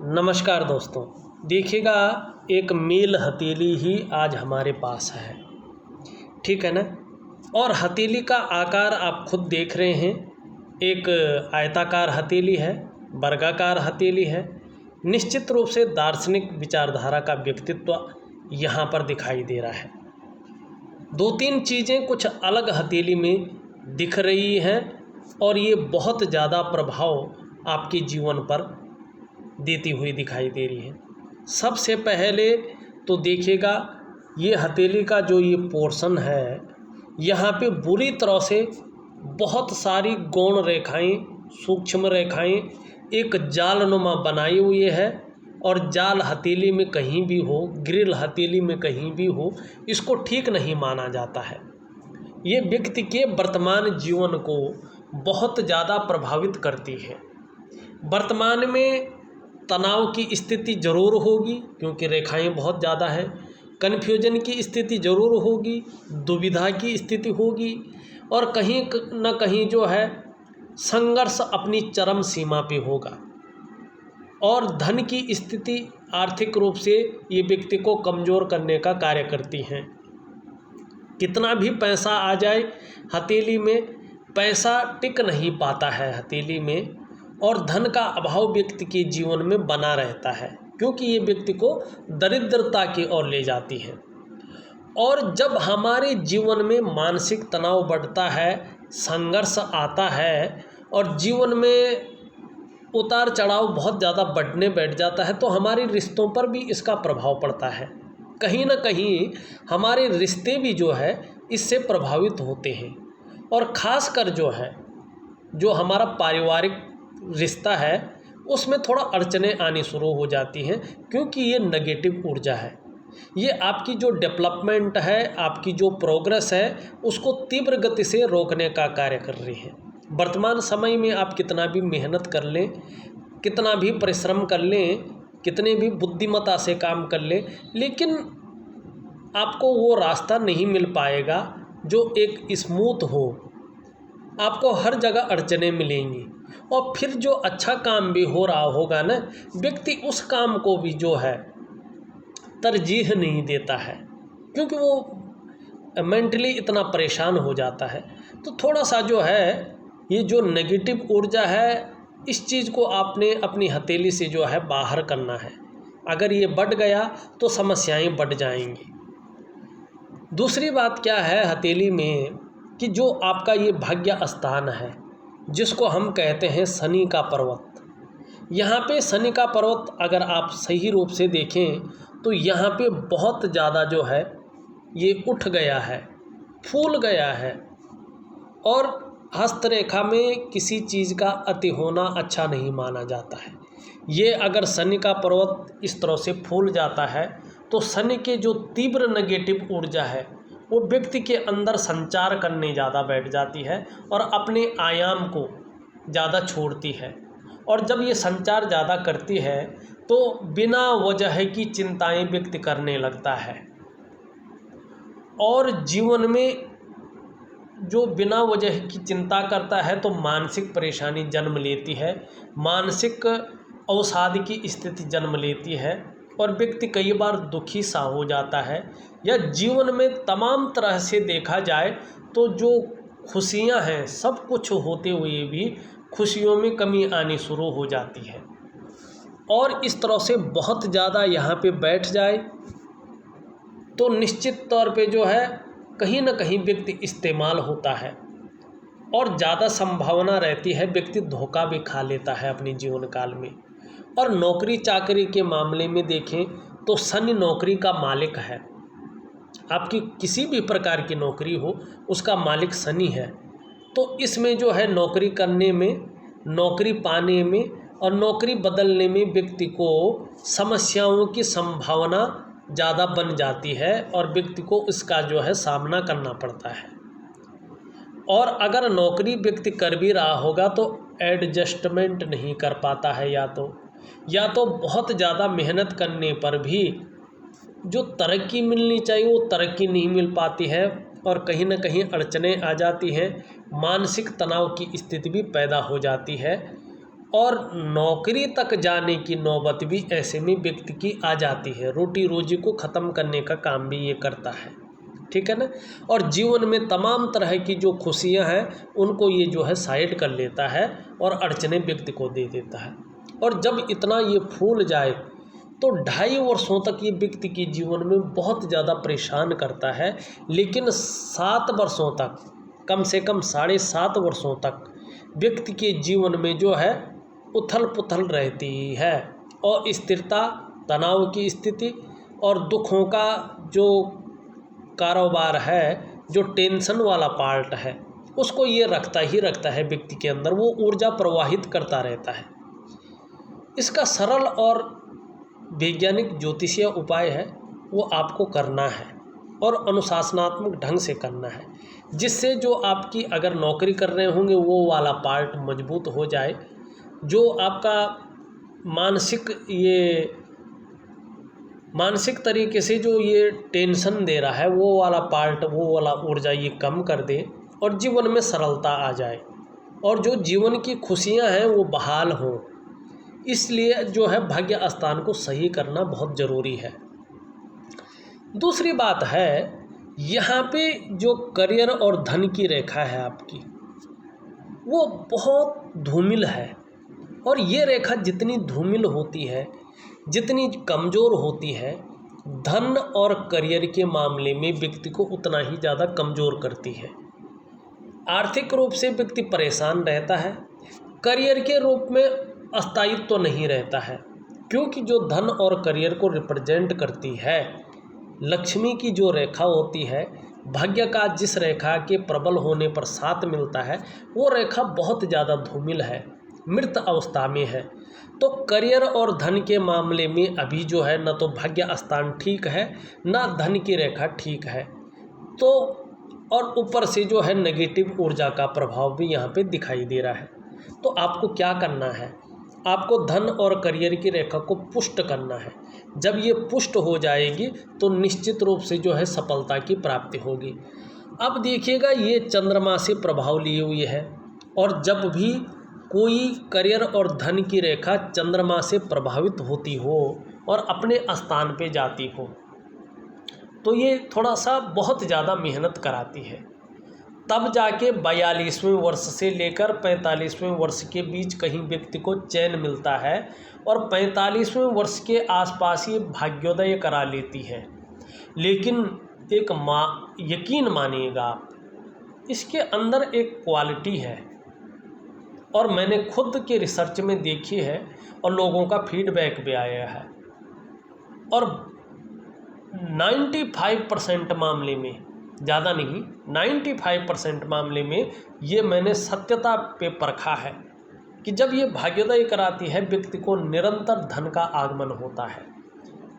नमस्कार दोस्तों। देखिएगा, एक मेल हथेली ही आज हमारे पास है, ठीक है ना। और हथेली का आकार आप खुद देख रहे हैं, एक आयताकार हथेली है, वर्गाकार हथेली है। निश्चित रूप से दार्शनिक विचारधारा का व्यक्तित्व यहाँ पर दिखाई दे रहा है। दो तीन चीज़ें कुछ अलग हथेली में दिख रही हैं और ये बहुत ज़्यादा प्रभाव आपके जीवन पर देती हुई दिखाई दे रही है। सबसे पहले तो देखिएगा, ये हथेली का जो ये पोर्शन है, यहाँ पे बुरी तरह से बहुत सारी गौण रेखाएं, सूक्ष्म रेखाएं एक जालनुमा बनाई हुई है। और जाल हथेली में कहीं भी हो, ग्रिल हथेली में कहीं भी हो, इसको ठीक नहीं माना जाता है। ये व्यक्ति के वर्तमान जीवन को बहुत ज़्यादा प्रभावित करती है। वर्तमान में तनाव की स्थिति ज़रूर होगी, क्योंकि रेखाएं बहुत ज़्यादा है। कन्फ्यूजन की स्थिति ज़रूर होगी, दुविधा की स्थिति होगी, और कहीं न कहीं जो है संघर्ष अपनी चरम सीमा पे होगा। और धन की स्थिति आर्थिक रूप से ये व्यक्ति को कमज़ोर करने का कार्य करती हैं। कितना भी पैसा आ जाए, हथेली में पैसा टिक नहीं पाता है हथेली में, और धन का अभाव व्यक्ति के जीवन में बना रहता है, क्योंकि ये व्यक्ति को दरिद्रता की ओर ले जाती है। और जब हमारे जीवन में मानसिक तनाव बढ़ता है, संघर्ष आता है और जीवन में उतार चढ़ाव बहुत ज़्यादा बढ़ने बैठ जाता है, तो हमारे रिश्तों पर भी इसका प्रभाव पड़ता है। कहीं ना कहीं हमारे रिश्ते भी जो है इससे प्रभावित होते हैं। और ख़ासकर जो हमारा पारिवारिक रिश्ता है, उसमें थोड़ा अड़चने आनी शुरू हो जाती हैं, क्योंकि ये नेगेटिव ऊर्जा है। ये आपकी जो डेवलपमेंट है, आपकी जो प्रोग्रेस है, उसको तीव्र गति से रोकने का कार्य कर रही है। वर्तमान समय में आप कितना भी मेहनत कर लें, कितना भी परिश्रम कर लें, कितने भी बुद्धिमत्ता से काम कर लें, लेकिन आपको वो रास्ता नहीं मिल पाएगा जो एक स्मूथ हो। आपको हर जगह अड़चने मिलेंगी, और फिर जो अच्छा काम भी हो रहा होगा ना, व्यक्ति उस काम को भी जो है तरजीह नहीं देता है, क्योंकि वो मेंटली इतना परेशान हो जाता है। तो थोड़ा सा जो है ये जो नेगेटिव ऊर्जा है, इस चीज़ को आपने अपनी हथेली से जो है बाहर करना है। अगर ये बढ़ गया तो समस्याएं बढ़ जाएंगी। दूसरी बात क्या है हथेली में, कि जो आपका ये भाग्य स्थान है, जिसको हम कहते हैं शनि का पर्वत, यहाँ पे शनि का पर्वत अगर आप सही रूप से देखें तो यहाँ पे बहुत ज़्यादा जो है ये उठ गया है, फूल गया है। और हस्तरेखा में किसी चीज़ का अति होना अच्छा नहीं माना जाता है। ये अगर शनि का पर्वत इस तरह से फूल जाता है, तो शनि के जो तीव्र नेगेटिव ऊर्जा है वो व्यक्ति के अंदर संचार करने ज़्यादा बैठ जाती है और अपने आयाम को ज़्यादा छोड़ती है। और जब ये संचार ज़्यादा करती है तो बिना वजह की चिंताएं व्यक्ति करने लगता है, और जीवन में जो बिना वजह की चिंता करता है तो मानसिक परेशानी जन्म लेती है, मानसिक अवसाद की स्थिति जन्म लेती है, और व्यक्ति कई बार दुखी सा हो जाता है। या जीवन में तमाम तरह से देखा जाए तो जो खुशियां हैं, सब कुछ होते हुए भी खुशियों में कमी आनी शुरू हो जाती है। और इस तरह से बहुत ज़्यादा यहाँ पे बैठ जाए तो निश्चित तौर पे जो है कहीं ना कहीं व्यक्ति इस्तेमाल होता है, और ज़्यादा संभावना रहती है व्यक्ति धोखा भी खा लेता है अपने जीवन काल में। और नौकरी चाकरी के मामले में देखें तो शनि नौकरी का मालिक है। आपकी किसी भी प्रकार की नौकरी हो, उसका मालिक शनि है। तो इसमें जो है नौकरी करने में, नौकरी पाने में और नौकरी बदलने में व्यक्ति को समस्याओं की संभावना ज़्यादा बन जाती है, और व्यक्ति को इसका जो है सामना करना पड़ता है। और अगर नौकरी व्यक्ति कर भी रहा होगा तो एडजस्टमेंट नहीं कर पाता है, या तो बहुत ज़्यादा मेहनत करने पर भी जो तरक्की मिलनी चाहिए वो तरक्की नहीं मिल पाती है, और कहीं ना कहीं अड़चने आ जाती हैं, मानसिक तनाव की स्थिति भी पैदा हो जाती है। और नौकरी तक जाने की नौबत भी ऐसे में व्यक्ति की आ जाती है। रोटी रोजी को ख़त्म करने का काम भी ये करता है, ठीक है ना। और जीवन में तमाम तरह की जो खुशियां हैं उनको ये जो है साइड कर लेता है और अड़चने व्यक्ति को दे देता है। और जब इतना ये फूल जाए तो 2.5 वर्षों तक ये व्यक्ति के जीवन में बहुत ज़्यादा परेशान करता है, लेकिन 7 वर्षों तक, कम से कम 7.5 वर्षों तक व्यक्ति के जीवन में जो है उथल पुथल रहती है और स्थिरता, तनाव की स्थिति और दुखों का जो कारोबार है, जो टेंशन वाला पार्ट है, उसको ये रखता ही रखता है व्यक्ति के अंदर, वो ऊर्जा प्रवाहित करता रहता है। इसका सरल और वैज्ञानिक ज्योतिषीय उपाय है वो आपको करना है और अनुशासनात्मक ढंग से करना है, जिससे जो आपकी अगर नौकरी कर रहे होंगे वो वाला पार्ट मजबूत हो जाए, जो आपका मानसिक तरीके से जो ये टेंशन दे रहा है वो वाला पार्ट, वो वाला ऊर्जा ये कम कर दे और जीवन में सरलता आ जाए और जो जीवन की खुशियां हैं वो बहाल हों। इसलिए जो है भाग्य स्थान को सही करना बहुत ज़रूरी है। दूसरी बात है, यहाँ पे जो करियर और धन की रेखा है आपकी वो बहुत धूमिल है और ये रेखा जितनी धूमिल होती है, जितनी कमज़ोर होती है, धन और करियर के मामले में व्यक्ति को उतना ही ज़्यादा कमज़ोर करती है। आर्थिक रूप से व्यक्ति परेशान रहता है, करियर के रूप में अस्थायित्व तो नहीं रहता है, क्योंकि जो धन और करियर को रिप्रेजेंट करती है लक्ष्मी की जो रेखा होती है, भाग्य का जिस रेखा के प्रबल होने पर साथ मिलता है वो रेखा बहुत ज़्यादा धूमिल है, मृत अवस्था में है। तो करियर और धन के मामले में अभी जो है न तो भाग्य स्थान ठीक है ना धन की रेखा ठीक है, तो और ऊपर से जो है नेगेटिव ऊर्जा का प्रभाव भी यहाँ पे दिखाई दे रहा है। तो आपको क्या करना है, आपको धन और करियर की रेखा को पुष्ट करना है। जब ये पुष्ट हो जाएगी तो निश्चित रूप से जो है सफलता की प्राप्ति होगी। अब देखिएगा, ये चंद्रमा से प्रभाव लिए हुई है और जब भी कोई करियर और धन की रेखा चंद्रमा से प्रभावित होती हो और अपने स्थान पे जाती हो तो ये थोड़ा सा बहुत ज़्यादा मेहनत कराती है। तब जाके 42वें वर्ष से लेकर 45वें वर्ष के बीच कहीं व्यक्ति को चैन मिलता है और 45वें वर्ष के आसपास ये भाग्योदय करा लेती है। लेकिन एक यकीन मानिएगा आप, इसके अंदर एक क्वालिटी है और मैंने खुद के रिसर्च में देखी है और लोगों का फीडबैक भी आया है और 95% मामले में, ज़्यादा नहीं 95% मामले में ये मैंने सत्यता पे परखा है कि जब ये भाग्योदय कराती है व्यक्ति को निरंतर धन का आगमन होता है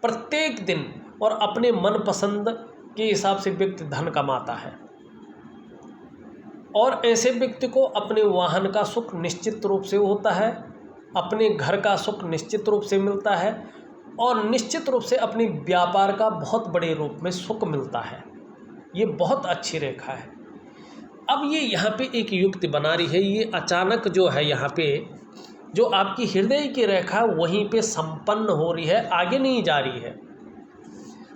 प्रत्येक दिन और अपने मनपसंद के हिसाब से व्यक्ति धन कमाता है और ऐसे व्यक्ति को अपने वाहन का सुख निश्चित रूप से होता है, अपने घर का सुख निश्चित रूप से मिलता है और निश्चित रूप से अपने व्यापार का बहुत बड़े रूप में सुख मिलता है। ये बहुत अच्छी रेखा है। अब ये यहाँ पे एक युक्ति बना रही है, ये अचानक जो है यहाँ पे जो आपकी हृदय की रेखा वहीं पे संपन्न हो रही है, आगे नहीं जा रही है।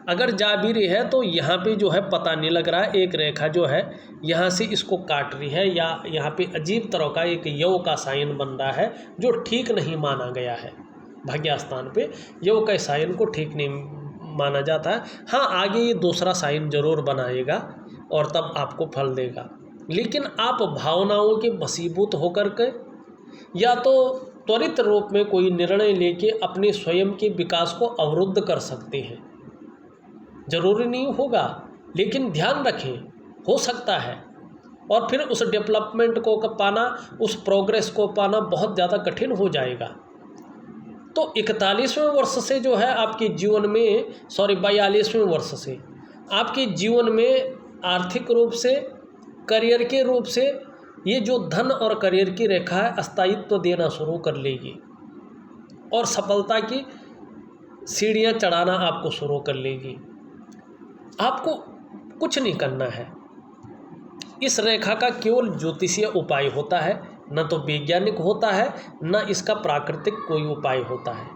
अगर जा भी रही है तो यहाँ पे जो है पता नहीं लग रहा है, एक रेखा जो है यहाँ से इसको काट रही है या यहाँ पे अजीब तरह का एक यव का साइन बन रहा है जो ठीक नहीं माना गया है। भाग्य स्थान पे यव का साइन को ठीक नहीं माना जाता है। हाँ, आगे ये दूसरा साइन जरूर बनाएगा और तब आपको फल देगा, लेकिन आप भावनाओं के वशीभूत होकर के या तो त्वरित रूप में कोई निर्णय लेके अपने स्वयं के विकास को अवरुद्ध कर सकते हैं। जरूरी नहीं होगा, लेकिन ध्यान रखें, हो सकता है और फिर उस डेवलपमेंट को पाना, उस प्रोग्रेस को पाना बहुत ज़्यादा कठिन हो जाएगा। तो 41वें वर्ष से जो है आपके जीवन में 42वें वर्ष से आपके जीवन में आर्थिक रूप से, करियर के रूप से ये जो धन और करियर की रेखा है स्थायित्व देना शुरू कर लेगी और सफलता की सीढ़ियां चढ़ाना आपको शुरू कर लेगी। आपको कुछ नहीं करना है, इस रेखा का केवल ज्योतिषीय उपाय होता है न तो वैज्ञानिक होता है, न इसका प्राकृतिक कोई उपाय होता है।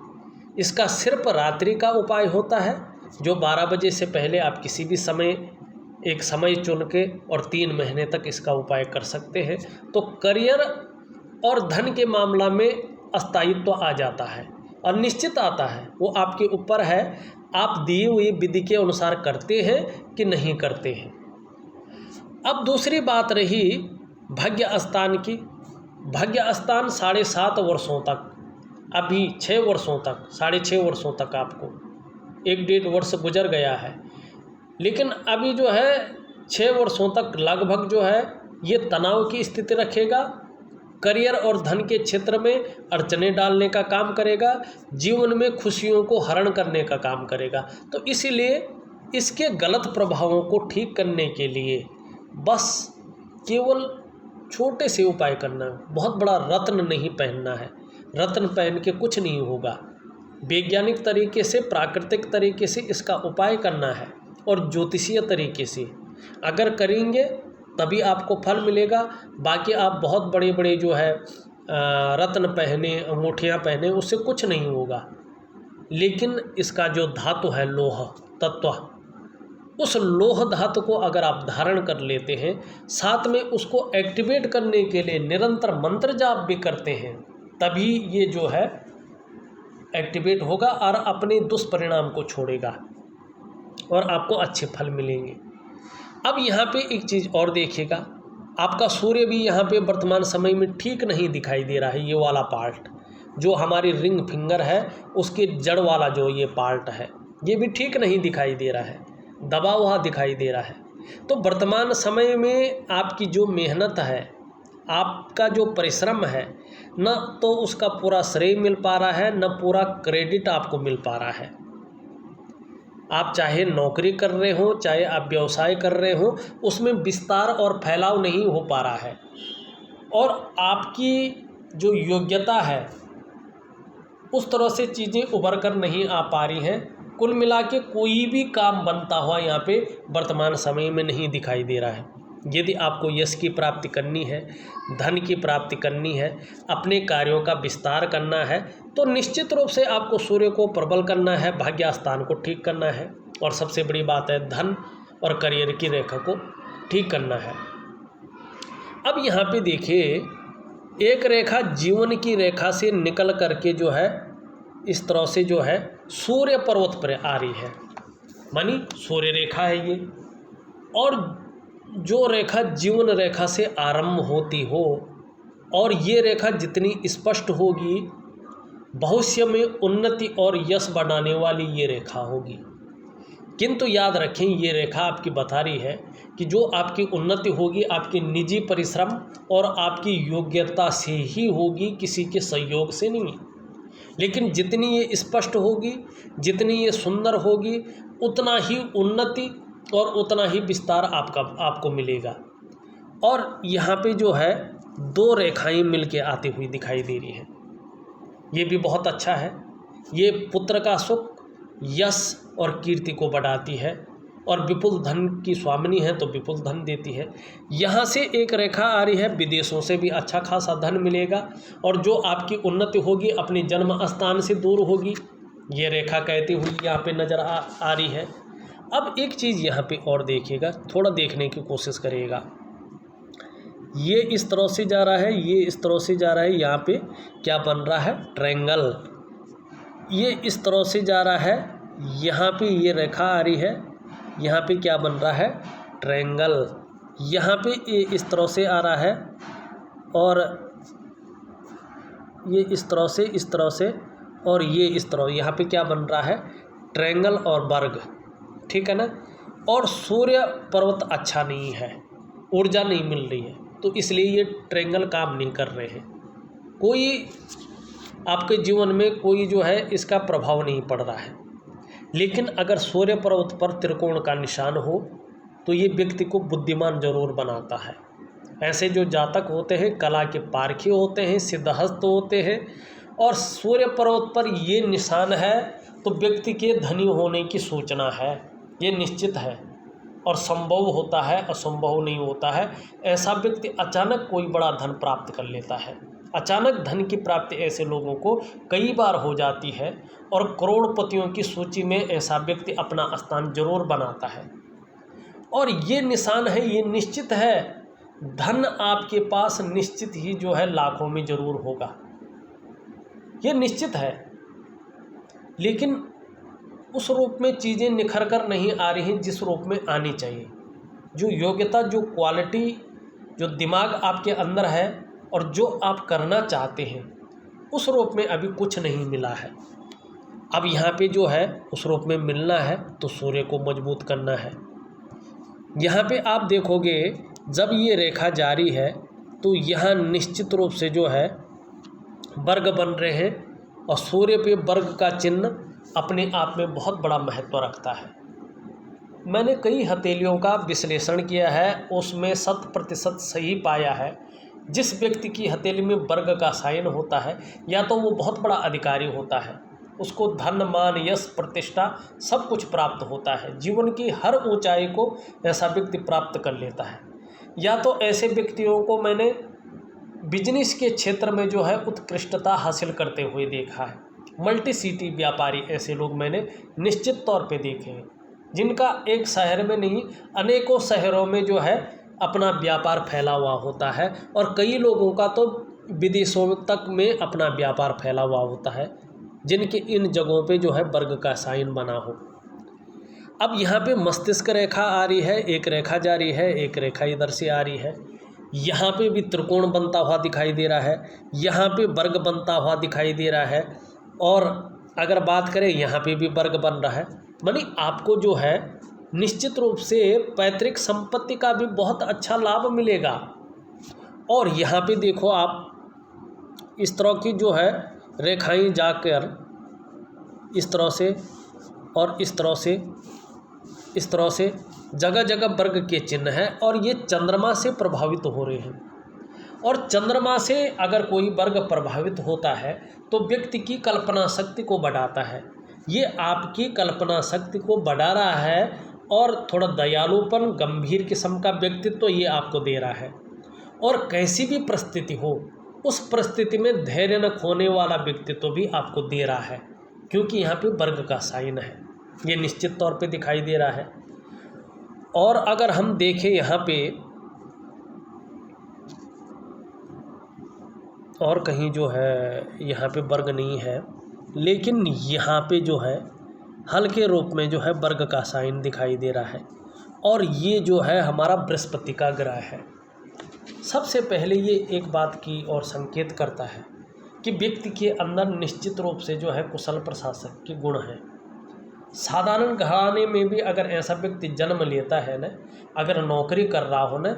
इसका सिर्फ रात्रि का उपाय होता है, जो 12 बजे से पहले आप किसी भी समय एक समय चुन के और 3 महीने तक इसका उपाय कर सकते हैं। तो करियर और धन के मामला में अस्थायित्व आ जाता है और निश्चित आता है, वो आपके ऊपर है, आप दिए हुए विधि के अनुसार करते हैं कि नहीं करते हैं। अब दूसरी बात रही भाग्य स्थान की। भाग्य स्थान 7.5 वर्षों तक, अभी 6 वर्षों तक, 6.5 वर्षों तक आपको 1-1.5 वर्ष गुजर गया है, लेकिन अभी जो है 6 वर्षों तक लगभग जो है ये तनाव की स्थिति रखेगा। करियर और धन के क्षेत्र में अड़चने डालने का काम करेगा, जीवन में खुशियों को हरण करने का काम करेगा। तो इसीलिए इसके गलत प्रभावों को ठीक करने के लिए बस केवल छोटे से उपाय करना है, बहुत बड़ा रत्न नहीं पहनना है। रत्न पहन के कुछ नहीं होगा। वैज्ञानिक तरीके से, प्राकृतिक तरीके से इसका उपाय करना है और ज्योतिषीय तरीके से अगर करेंगे तभी आपको फल मिलेगा। बाकी आप बहुत बड़े बड़े जो है रत्न पहने, अंगूठियाँ पहने, उससे कुछ नहीं होगा। लेकिन इसका जो धातु है लोह तत्व, उस लोह धातु को अगर आप धारण कर लेते हैं, साथ में उसको एक्टिवेट करने के लिए निरंतर मंत्र जाप भी करते हैं, तभी ये जो है एक्टिवेट होगा और अपने दुष्परिणाम को छोड़ेगा और आपको अच्छे फल मिलेंगे। अब यहाँ पे एक चीज़ और देखिएगा, आपका सूर्य भी यहाँ पे वर्तमान समय में ठीक नहीं दिखाई दे रहा है। ये वाला पार्ट जो हमारी रिंग फिंगर है, उसके जड़ वाला जो ये पार्ट है, ये भी ठीक नहीं दिखाई दे रहा है, दबा हुआ दिखाई दे रहा है। तो वर्तमान समय में आपकी जो मेहनत है, आपका जो परिश्रम है, न तो उसका पूरा श्रेय मिल पा रहा है, न पूरा क्रेडिट आपको मिल पा रहा है। आप चाहे नौकरी कर रहे हो, चाहे आप व्यवसाय कर रहे हो, उसमें विस्तार और फैलाव नहीं हो पा रहा है और आपकी जो योग्यता है उस तरह से चीज़ें उभर कर नहीं आ पा रही हैं। कुल मिला के कोई भी काम बनता हुआ यहाँ पे वर्तमान समय में नहीं दिखाई दे रहा है। यदि आपको यश की प्राप्ति करनी है, धन की प्राप्ति करनी है, अपने कार्यों का विस्तार करना है, तो निश्चित रूप से आपको सूर्य को प्रबल करना है, भाग्य स्थान को ठीक करना है और सबसे बड़ी बात है धन और करियर की रेखा को ठीक करना है। अब यहाँ पे देखिए, एक रेखा जीवन की रेखा से निकल करके जो है इस तरह से जो है सूर्य पर्वत पर आ रही है, मानी सूर्य रेखा है ये। और जो रेखा जीवन रेखा से आरंभ होती हो और ये रेखा जितनी स्पष्ट होगी, भविष्य में उन्नति और यश बढ़ाने वाली ये रेखा होगी। किंतु याद रखें, ये रेखा आपकी बता रही है कि जो आपकी उन्नति होगी आपकी निजी परिश्रम और आपकी योग्यता से ही होगी, किसी के सहयोग से नहीं। लेकिन जितनी ये स्पष्ट होगी, जितनी ये सुंदर होगी, उतना ही उन्नति और उतना ही विस्तार आपको मिलेगा। और यहाँ पे जो है 2 रेखाएं मिलके आती हुई दिखाई दे रही हैं, ये भी बहुत अच्छा है। ये पुत्र का सुख, यश और कीर्ति को बढ़ाती है और विपुल धन की स्वामिनी है तो विपुल धन देती है। यहाँ से एक रेखा आ रही है, विदेशों से भी अच्छा खासा धन मिलेगा और जो आपकी उन्नति होगी अपने जन्म स्थान से दूर होगी, ये रेखा कहती हुई यहाँ पे नज़र आ रही है। अब एक चीज़ यहाँ पे और देखिएगा, थोड़ा देखने की कोशिश करिएगा। ये इस तरह से जा रहा है, ये इस तरह से जा रहा है, यहाँ पे क्या बन रहा है, ट्रायंगल। ये इस तरह से जा रहा है, यहाँ पे ये रेखा आ रही है, यहाँ पे क्या बन रहा है, ट्रायंगल। यहाँ पे ये इस तरह से आ रहा है और ये इस तरह से, इस तरह से, और ये इस तरह, यहाँ पे क्या बन रहा है, ट्रायंगल और वर्ग, ठीक है ना। और सूर्य पर्वत अच्छा नहीं है, ऊर्जा नहीं मिल रही है, तो इसलिए ये ट्रायंगल काम नहीं कर रहे हैं। कोई आपके जीवन में कोई जो है इसका प्रभाव नहीं पड़ रहा है। लेकिन अगर सूर्य पर्वत पर त्रिकोण का निशान हो तो ये व्यक्ति को बुद्धिमान जरूर बनाता है। ऐसे जो जातक होते हैं कला के पारखी होते हैं, सिद्धहस्त होते हैं, और सूर्य पर्वत पर ये निशान है तो व्यक्ति के धनी होने की सूचना है, ये निश्चित है। और संभव होता है, असंभव नहीं होता है। ऐसा व्यक्ति अचानक कोई बड़ा धन प्राप्त कर लेता है। अचानक धन की प्राप्ति ऐसे लोगों को कई बार हो जाती है और करोड़पतियों की सूची में ऐसा व्यक्ति अपना स्थान जरूर बनाता है। और ये निशान है, ये निश्चित है, धन आपके पास निश्चित ही जो है लाखों में जरूर होगा, ये निश्चित है। लेकिन उस रूप में चीज़ें निखर कर नहीं आ रही हैं जिस रूप में आनी चाहिए। जो योग्यता, जो क्वालिटी, जो दिमाग आपके अंदर है और जो आप करना चाहते हैं, उस रूप में अभी कुछ नहीं मिला है। अब यहाँ पे जो है उस रूप में मिलना है तो सूर्य को मजबूत करना है। यहाँ पे आप देखोगे जब ये रेखा जारी है तो यहाँ निश्चित रूप से जो है वर्ग बन रहे हैं और सूर्य पे वर्ग का चिन्ह अपने आप में बहुत बड़ा महत्व रखता है। मैंने कई हथेलियों का विश्लेषण किया है, उसमें 100% सही पाया है। जिस व्यक्ति की हथेली में वर्ग का साइन होता है या तो वो बहुत बड़ा अधिकारी होता है, उसको धन, मान, यश, प्रतिष्ठा सब कुछ प्राप्त होता है, जीवन की हर ऊंचाई को ऐसा व्यक्ति प्राप्त कर लेता है। या तो ऐसे व्यक्तियों को मैंने बिजनेस के क्षेत्र में जो है उत्कृष्टता हासिल करते हुए देखा है। मल्टी सिटी व्यापारी ऐसे लोग मैंने निश्चित तौर पे देखे हैं, जिनका एक शहर में नहीं अनेकों शहरों में जो है अपना व्यापार फैला हुआ होता है और कई लोगों का तो विदेशों तक में अपना व्यापार फैला हुआ होता है, जिनके इन जगहों पे जो है वर्ग का साइन बना हो। अब यहाँ पे मस्तिष्क रेखा आ रही है, एक रेखा जा रही है, एक रेखा इधर से आ रही है। यहाँ पे भी त्रिकोण बनता हुआ दिखाई दे रहा है, यहाँ पे वर्ग बनता हुआ दिखाई दे रहा है और अगर बात करें यहाँ पे भी वर्ग बन रहा है। मानी आपको जो है निश्चित रूप से पैतृक संपत्ति का भी बहुत अच्छा लाभ मिलेगा। और यहाँ पे देखो आप इस तरह की जो है रेखाएं जाकर इस तरह से और इस तरह से, इस तरह से जगह जगह वर्ग के चिन्ह हैं और ये चंद्रमा से प्रभावित हो रहे हैं। और चंद्रमा से अगर कोई वर्ग प्रभावित होता है तो व्यक्ति की कल्पना शक्ति को बढ़ाता है। ये आपकी कल्पना शक्ति को बढ़ा रहा है और थोड़ा दयालुपन, गंभीर किस्म का व्यक्तित्व ये आपको दे रहा है। और कैसी भी परिस्थिति हो उस परिस्थिति में धैर्य न खोने वाला व्यक्तित्व भी आपको दे रहा है, क्योंकि यहाँ पे वर्ग का साइन है, ये निश्चित तौर पे दिखाई दे रहा है। और अगर हम देखें यहाँ पे और कहीं जो है यहाँ पे वर्ग नहीं है, लेकिन यहाँ पे जो है हल्के रूप में जो है वर्ग का साइन दिखाई दे रहा है और ये जो है हमारा बृहस्पति का ग्रह है। सबसे पहले ये एक बात की और संकेत करता है कि व्यक्ति के अंदर निश्चित रूप से जो है कुशल प्रशासक के गुण हैं। साधारण घराने में भी अगर ऐसा व्यक्ति जन्म लेता है न, अगर नौकरी कर रहा हो न,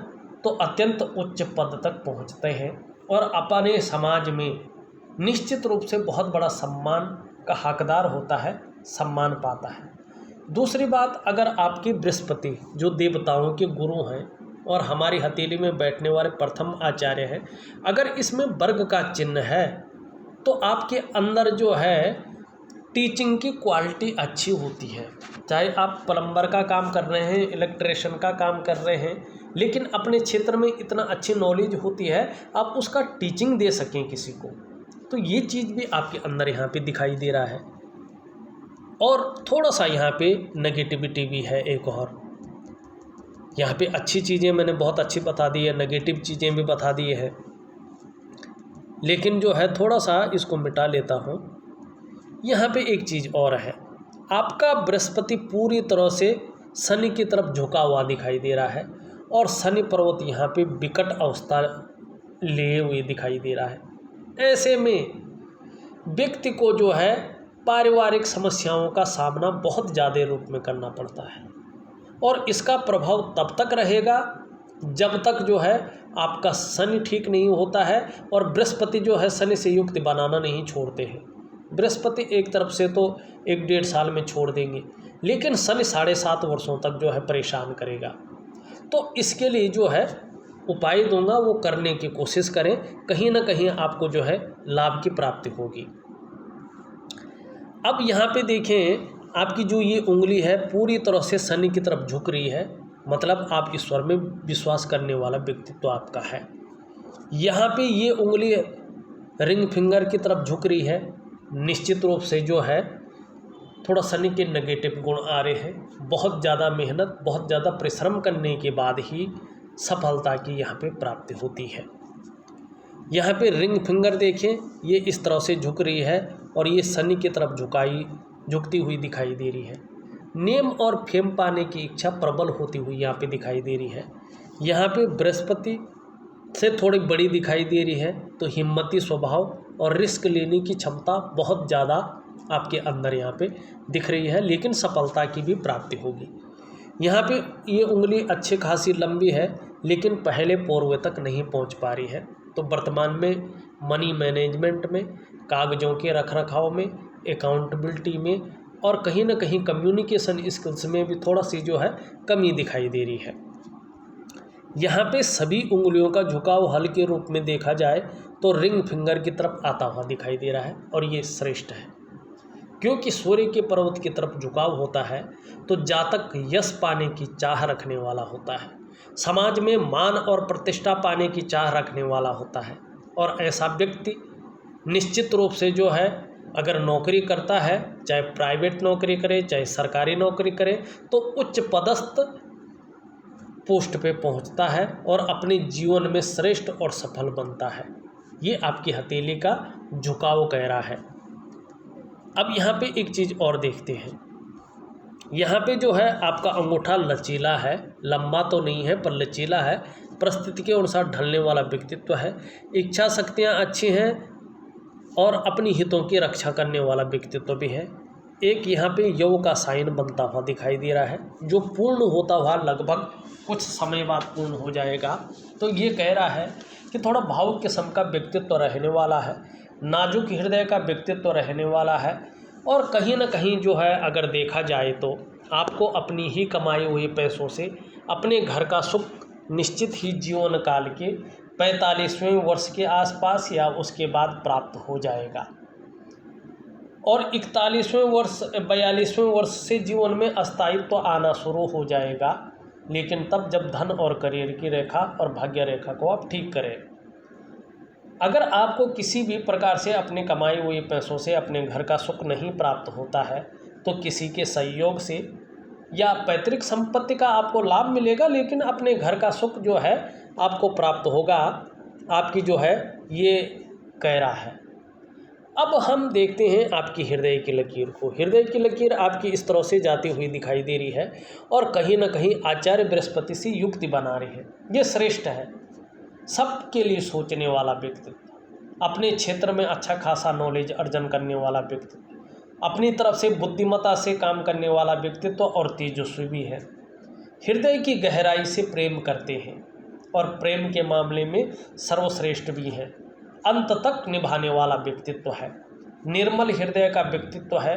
तो अत्यंत उच्च पद तक पहुंचते हैं और अपने समाज में निश्चित रूप से बहुत बड़ा सम्मान का हकदार होता है, सम्मान पाता है। दूसरी बात, अगर आपकी बृहस्पति जो देवताओं के गुरु हैं और हमारी हथेली में बैठने वाले प्रथम आचार्य हैं, अगर इसमें वर्ग का चिन्ह है तो आपके अंदर जो है टीचिंग की क्वालिटी अच्छी होती है। चाहे आप प्लम्बर का काम कर रहे हैं, इलेक्ट्रिशियन का काम कर रहे हैं, लेकिन अपने क्षेत्र में इतना अच्छी नॉलेज होती है आप उसका टीचिंग दे सकें किसी को, तो ये चीज़ भी आपके अंदर यहाँ पे दिखाई दे रहा है। और थोड़ा सा यहाँ पे नेगेटिविटी भी है एक और। यहाँ पे अच्छी चीज़ें मैंने बहुत अच्छी बता दी है, नेगेटिव चीज़ें भी बता दी है, लेकिन जो है थोड़ा सा इसको मिटा लेता हूँ। यहाँ पे एक चीज़ और है, आपका बृहस्पति पूरी तरह से शनि की तरफ झुका हुआ दिखाई दे रहा है और शनि पर्वत यहाँ पे विकट अवस्था लिए हुए दिखाई दे रहा है। ऐसे में व्यक्ति को जो है पारिवारिक समस्याओं का सामना बहुत ज़्यादा रूप में करना पड़ता है और इसका प्रभाव तब तक रहेगा जब तक जो है आपका शनि ठीक नहीं होता है और बृहस्पति जो है शनि से युक्त बनाना नहीं छोड़ते हैं। बृहस्पति एक तरफ से तो 1-1.5 साल में छोड़ देंगे, लेकिन शनि 7.5 वर्षों तक जो है परेशान करेगा। तो इसके लिए जो है उपाय दूंगा वो करने की कोशिश करें, कहीं ना कहीं आपको जो है लाभ की प्राप्ति होगी। अब यहाँ पे देखें, आपकी जो ये उंगली है पूरी तरह से शनि की तरफ झुक रही है मतलब आप ईश्वर में विश्वास करने वाला व्यक्तित्व आपका है। यहाँ पे ये उंगली रिंग फिंगर की तरफ झुक रही है, निश्चित रूप से जो है थोड़ा शनि के नेगेटिव गुण आ रहे हैं। बहुत ज़्यादा मेहनत, बहुत ज़्यादा परिश्रम करने के बाद ही सफलता की यहाँ पे प्राप्ति होती है। यहाँ पे रिंग फिंगर देखें, ये इस तरह से झुक रही है और ये शनि की तरफ झुकती हुई दिखाई दे रही है। नेम और फेम पाने की इच्छा प्रबल होती हुई यहाँ पे दिखाई दे रही है। यहाँ पे बृहस्पति से थोड़ी बड़ी दिखाई दे रही है, तो हिम्मती स्वभाव और रिस्क लेने की क्षमता बहुत ज़्यादा आपके अंदर यहाँ पे दिख रही है, लेकिन सफलता की भी प्राप्ति होगी। यहाँ पे ये उंगली अच्छी खासी लंबी है, लेकिन पहले पूर्व तक नहीं पहुँच पा रही है। तो वर्तमान में मनी मैनेजमेंट में, कागज़ों के रखरखाव में, अकाउंटेबिलिटी में और कहीं ना कहीं कम्युनिकेशन स्किल्स में भी थोड़ा सी जो है कमी दिखाई दे रही है। यहाँ पे सभी उंगलियों का झुकाव हल के रूप में देखा जाए तो रिंग फिंगर की तरफ आता हुआ दिखाई दे रहा है और ये श्रेष्ठ है, क्योंकि सूर्य के पर्वत की तरफ झुकाव होता है तो जातक यश पाने की चाह रखने वाला होता है, समाज में मान और प्रतिष्ठा पाने की चाह रखने वाला होता है। और ऐसा व्यक्ति निश्चित रूप से जो है अगर नौकरी करता है, चाहे प्राइवेट नौकरी करे चाहे सरकारी नौकरी करे, तो उच्च पदस्थ पोस्ट पे पहुंचता है और अपने जीवन में श्रेष्ठ और सफल बनता है। ये आपकी हथेली का झुकाव कह रहा है। अब यहाँ पे एक चीज़ और देखते हैं। यहाँ पे जो है आपका अंगूठा लचीला है, लंबा तो नहीं है पर लचीला है, परिस्थिति के अनुसार ढलने वाला व्यक्तित्व है, इच्छा शक्तियाँ अच्छी हैं और अपनी हितों की रक्षा करने वाला व्यक्तित्व भी है। एक यहाँ पे यव का साइन बनता हुआ दिखाई दे रहा है, जो पूर्ण होता हुआ लगभग कुछ समय बाद पूर्ण हो जाएगा। तो ये कह रहा है कि थोड़ा भावुक किस्म का व्यक्तित्व रहने वाला है, नाजुक हृदय का व्यक्तित्व रहने वाला है और कहीं ना कहीं जो है अगर देखा जाए तो आपको अपनी ही कमाई हुए पैसों से अपने घर का सुख निश्चित ही जीवन काल के 45वें वर्ष के आसपास या उसके बाद प्राप्त हो जाएगा और 41वें वर्ष 42वें वर्ष से जीवन में अस्थायित्व आना शुरू हो जाएगा, लेकिन तब जब धन और करियर की रेखा और भाग्य रेखा को आप ठीक करें। अगर आपको किसी भी प्रकार से अपने कमाए हुए पैसों से अपने घर का सुख नहीं प्राप्त होता है तो किसी के सहयोग से या पैतृक संपत्ति का आपको लाभ मिलेगा, लेकिन अपने घर का सुख जो है आपको प्राप्त होगा, आपकी जो है ये कह रहा है। अब हम देखते हैं आपकी हृदय की लकीर को। हृदय की लकीर आपकी इस तरह से जाती हुई दिखाई दे रही है और कहीं ना कहीं आचार्य बृहस्पति से युक्ति बना रही है। ये श्रेष्ठ है, सबके लिए सोचने वाला व्यक्तित्व, अपने क्षेत्र में अच्छा खासा नॉलेज अर्जन करने वाला व्यक्तित्व, अपनी तरफ से बुद्धिमत्ता से काम करने वाला व्यक्तित्व और तेजस्वी भी है। हृदय की गहराई से प्रेम करते हैं और प्रेम के मामले में सर्वश्रेष्ठ भी हैं। अंत तक निभाने वाला व्यक्तित्व है, निर्मल हृदय का व्यक्तित्व है,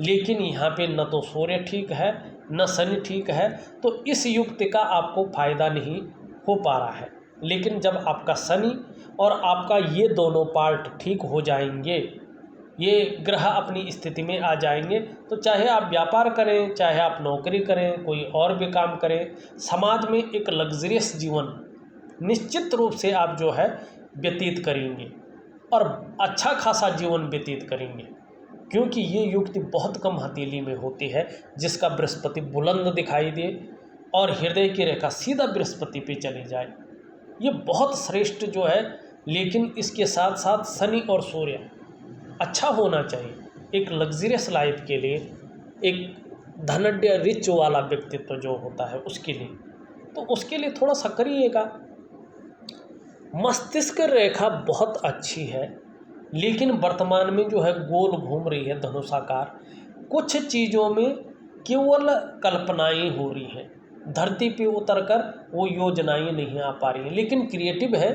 लेकिन यहाँ पे न तो सूर्य ठीक है न शनि ठीक है, तो इस युक्ति का आपको फायदा नहीं हो पा रहा है। लेकिन जब आपका शनि और आपका ये दोनों पार्ट ठीक हो जाएंगे, ये ग्रह अपनी स्थिति में आ जाएंगे, तो चाहे आप व्यापार करें, चाहे आप नौकरी करें, कोई और भी काम करें, समाज में एक लग्जरियस जीवन निश्चित रूप से आप जो है व्यतीत करेंगे और अच्छा खासा जीवन व्यतीत करेंगे, क्योंकि ये युक्ति बहुत कम हथेली में होती है जिसका बृहस्पति बुलंद दिखाई दे और हृदय की रेखा सीधा बृहस्पति पे चली जाए। ये बहुत श्रेष्ठ जो है, लेकिन इसके साथ साथ शनि और सूर्य अच्छा होना चाहिए एक लग्जरियस लाइफ के लिए, एक धनाढ्य रिच वाला व्यक्तित्व जो होता है उसके लिए, तो उसके लिए थोड़ा सा करिएगा। मस्तिष्क रेखा बहुत अच्छी है, लेकिन वर्तमान में जो है गोल घूम रही है धनुषाकार। कुछ चीज़ों में केवल कल्पनाएं हो रही हैं, धरती पे उतरकर वो योजनाएं नहीं आ पा रही हैं, लेकिन क्रिएटिव है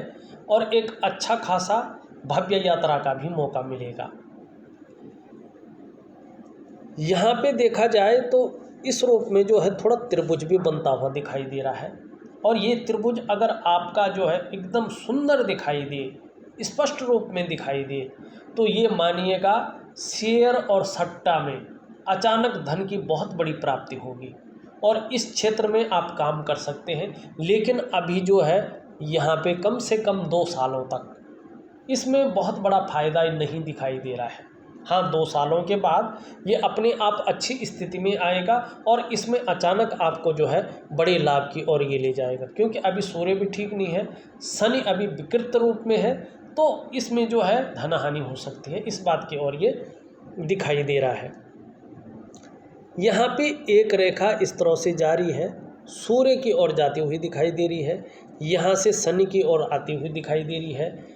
और एक अच्छा खासा भव्य यात्रा का भी मौका मिलेगा। यहाँ पे देखा जाए तो इस रूप में जो है थोड़ा त्रिभुज भी बनता हुआ दिखाई दे रहा है और ये त्रिभुज अगर आपका जो है एकदम सुंदर दिखाई दे, स्पष्ट रूप में दिखाई दे, तो ये मानिएगा शेयर और सट्टा में अचानक धन की बहुत बड़ी प्राप्ति होगी और इस क्षेत्र में आप काम कर सकते हैं। लेकिन अभी जो है यहाँ पे कम से कम 2 सालों तक इसमें बहुत बड़ा फ़ायदा नहीं दिखाई दे रहा है। हाँ, 2 सालों के बाद ये अपने आप अच्छी स्थिति में आएगा और इसमें अचानक आपको जो है बड़े लाभ की ओर ये ले जाएगा, क्योंकि अभी सूर्य भी ठीक नहीं है, शनि अभी विकृत रूप में है, तो इसमें जो है धन हानि हो सकती है, इस बात की ओर ये दिखाई दे रहा है। यहाँ पे एक रेखा इस तरह से जारी है, सूर्य की ओर जाती हुई दिखाई दे रही है, यहाँ से शनि की ओर आती हुई दिखाई दे रही है।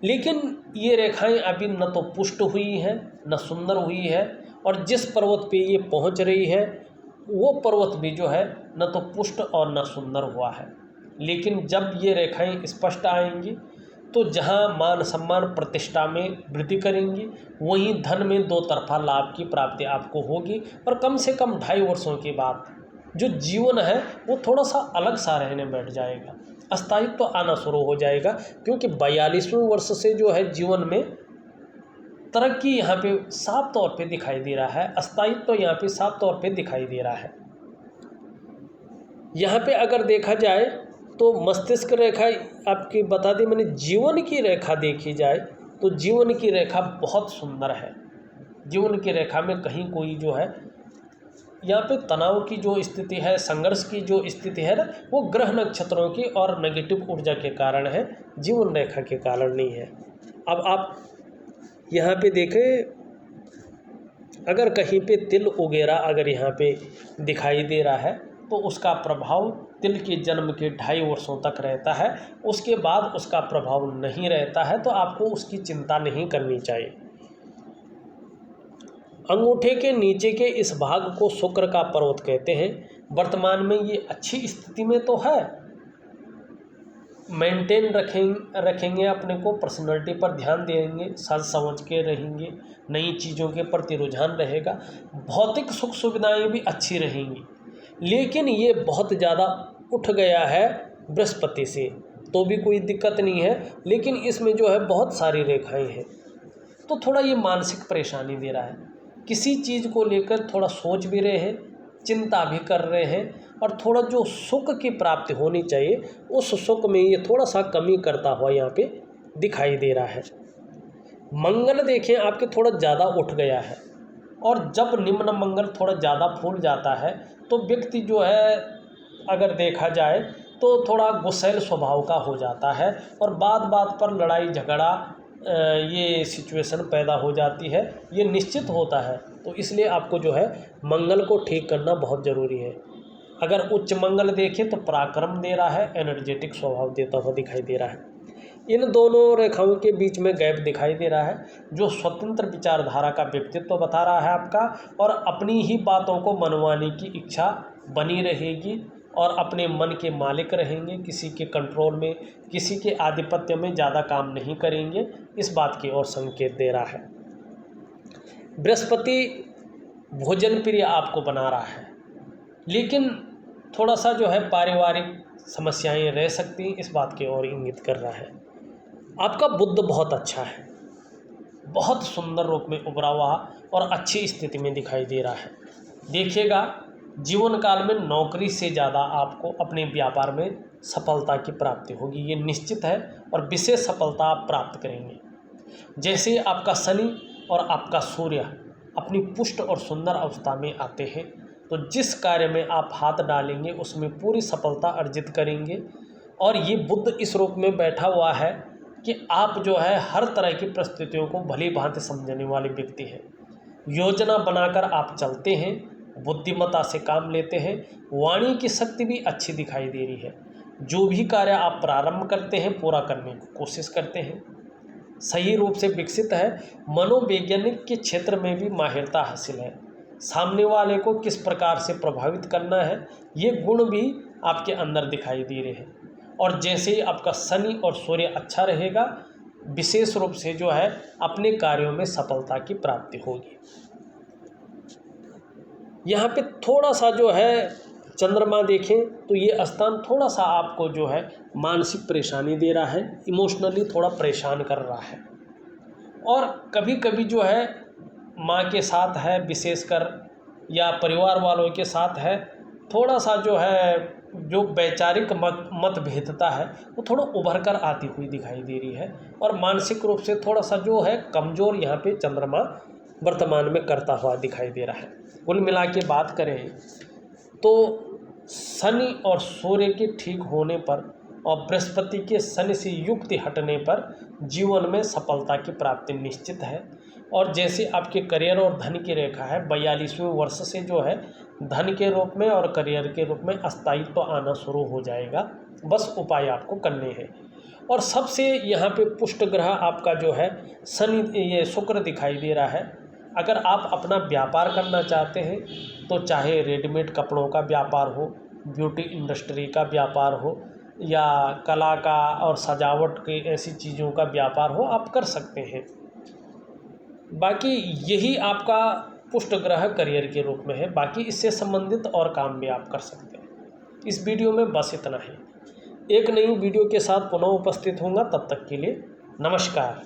लेकिन ये रेखाएं अभी न तो पुष्ट हुई हैं न सुंदर हुई है, और जिस पर्वत पे ये पहुंच रही है वो पर्वत भी जो है न तो पुष्ट और न सुंदर हुआ है। लेकिन जब ये रेखाएं स्पष्ट आएंगी तो जहां मान सम्मान प्रतिष्ठा में वृद्धि करेंगी, वहीं धन में 2 तरफा लाभ की प्राप्ति आपको होगी। और कम से कम 2.5 वर्षों के बाद जो जीवन है वो थोड़ा सा अलग सा रहने बैठ जाएगा, अस्थायित्व तो आना शुरू हो जाएगा, क्योंकि 42वें वर्ष से जो है जीवन में तरक्की यहाँ पे साफ तौर पे दिखाई दे रहा है, अस्थायित्व तो यहाँ पे साफ तौर पे दिखाई दे रहा है। यहाँ पे अगर देखा जाए तो मस्तिष्क रेखा आपकी बता दी मैंने, जीवन की रेखा देखी जाए तो जीवन की रेखा बहुत सुंदर है। जीवन की रेखा में कहीं कोई जो है यहाँ पे तनाव की जो स्थिति है, संघर्ष की जो स्थिति है ना, वो ग्रह नक्षत्रों की और नेगेटिव ऊर्जा के कारण है, जीवन रेखा के कारण नहीं है। अब आप यहाँ पे देखें, अगर कहीं पे तिल वगैरह अगर यहाँ पे दिखाई दे रहा है तो उसका प्रभाव तिल के जन्म के 2.5 वर्षों तक रहता है, उसके बाद उसका प्रभाव नहीं रहता है, तो आपको उसकी चिंता नहीं करनी चाहिए। अंगूठे के नीचे के इस भाग को शुक्र का पर्वत कहते हैं। वर्तमान में ये अच्छी स्थिति में तो है, मेंटेन रखेंगे अपने को, पर्सनैलिटी पर ध्यान देंगे, सच समझ के रहेंगे, नई चीज़ों के प्रति रुझान रहेगा, भौतिक सुख सुविधाएं भी अच्छी रहेंगी। लेकिन ये बहुत ज़्यादा उठ गया है बृहस्पति से, तो भी कोई दिक्कत नहीं है, लेकिन इसमें जो है बहुत सारी रेखाएं हैं, तो थोड़ा ये मानसिक परेशानी दे रहा है। किसी चीज़ को लेकर थोड़ा सोच भी रहे हैं, चिंता भी कर रहे हैं, और थोड़ा जो सुख की प्राप्ति होनी चाहिए उस सुख में ये थोड़ा सा कमी करता हुआ यहाँ पे दिखाई दे रहा है। मंगल देखें आपके थोड़ा ज़्यादा उठ गया है, और जब निम्न मंगल थोड़ा ज़्यादा फूल जाता है तो व्यक्ति जो है अगर देखा जाए तो थोड़ा गुस्सैल स्वभाव का हो जाता है, और बात बात पर लड़ाई झगड़ा ये सिचुएशन पैदा हो जाती है, ये निश्चित होता है। तो इसलिए आपको जो है मंगल को ठीक करना बहुत ज़रूरी है। अगर उच्च मंगल देखें तो पराक्रम दे रहा है, एनर्जेटिक स्वभाव देता हुआ दिखाई दे रहा है। इन दोनों रेखाओं के बीच में गैप दिखाई दे रहा है, जो स्वतंत्र विचारधारा का व्यक्तित्व बता रहा है आपका, और अपनी ही बातों को मनवाने की इच्छा बनी रहेगी, और अपने मन के मालिक रहेंगे, किसी के कंट्रोल में, किसी के आधिपत्य में ज़्यादा काम नहीं करेंगे, इस बात की ओर संकेत दे रहा है। बृहस्पति भोजन प्रिय आपको बना रहा है, लेकिन थोड़ा सा जो है पारिवारिक समस्याएं रह सकती हैं, इस बात की ओर इंगित कर रहा है। आपका बुद्ध बहुत अच्छा है, बहुत सुंदर रूप में उभरा हुआ और अच्छी स्थिति में दिखाई दे रहा है। देखिएगा जीवन काल में नौकरी से ज़्यादा आपको अपने व्यापार में सफलता की प्राप्ति होगी, ये निश्चित है, और विशेष सफलता आप प्राप्त करेंगे। जैसे आपका शनि और आपका सूर्य अपनी पुष्ट और सुंदर अवस्था में आते हैं, तो जिस कार्य में आप हाथ डालेंगे उसमें पूरी सफलता अर्जित करेंगे। और ये बुद्ध इस रूप में बैठा हुआ है कि आप जो है हर तरह की परिस्थितियों को भली भांति समझने वाले व्यक्ति हैं, योजना बनाकर आप चलते हैं, बुद्धिमत्ता से काम लेते हैं, वाणी की शक्ति भी अच्छी दिखाई दे रही है, जो भी कार्य आप प्रारंभ करते हैं पूरा करने की कोशिश करते हैं, सही रूप से विकसित है। मनोवैज्ञानिक के क्षेत्र में भी माहिरता हासिल है, सामने वाले को किस प्रकार से प्रभावित करना है ये गुण भी आपके अंदर दिखाई दे रहे हैं। और जैसे ही आपका शनि और सूर्य अच्छा रहेगा, विशेष रूप से जो है अपने कार्यों में सफलता की प्राप्ति होगी। यहाँ पे थोड़ा सा जो है चंद्रमा देखें तो ये स्थान थोड़ा सा आपको जो है मानसिक परेशानी दे रहा है, इमोशनली थोड़ा परेशान कर रहा है, और कभी कभी जो है माँ के साथ है विशेषकर, या परिवार वालों के साथ है, थोड़ा सा जो है जो वैचारिक मतभेदता है वो थोड़ा उभर कर आती हुई दिखाई दे रही है। और मानसिक रूप से थोड़ा सा जो है कमज़ोर यहाँ पे चंद्रमा वर्तमान में करता हुआ दिखाई दे रहा है। कुल मिला के बात करें तो शनि और सूर्य के ठीक होने पर और बृहस्पति के शनि से युक्ति हटने पर जीवन में सफलता की प्राप्ति निश्चित है। और जैसे आपके करियर और धन की रेखा है 42वें वर्ष से जो है धन के रूप में और करियर के रूप में स्थायित्व तो आना शुरू हो जाएगा। बस उपाय आपको करने हैं। और सबसे यहाँ पे पुष्ट ग्रह आपका जो है शनि ये शुक्र दिखाई दे रहा है। अगर आप अपना व्यापार करना चाहते हैं तो चाहे रेडीमेड कपड़ों का व्यापार हो, ब्यूटी इंडस्ट्री का व्यापार हो या कला का और सजावट की ऐसी चीज़ों का व्यापार हो, आप कर सकते हैं। बाकी यही आपका पुष्ट ग्रह करियर के रूप में है। बाकी इससे संबंधित और काम भी आप कर सकते हैं। इस वीडियो में बस इतना ही। एक नई वीडियो के साथ पुनः उपस्थित होऊंगा, तब तक के लिए नमस्कार।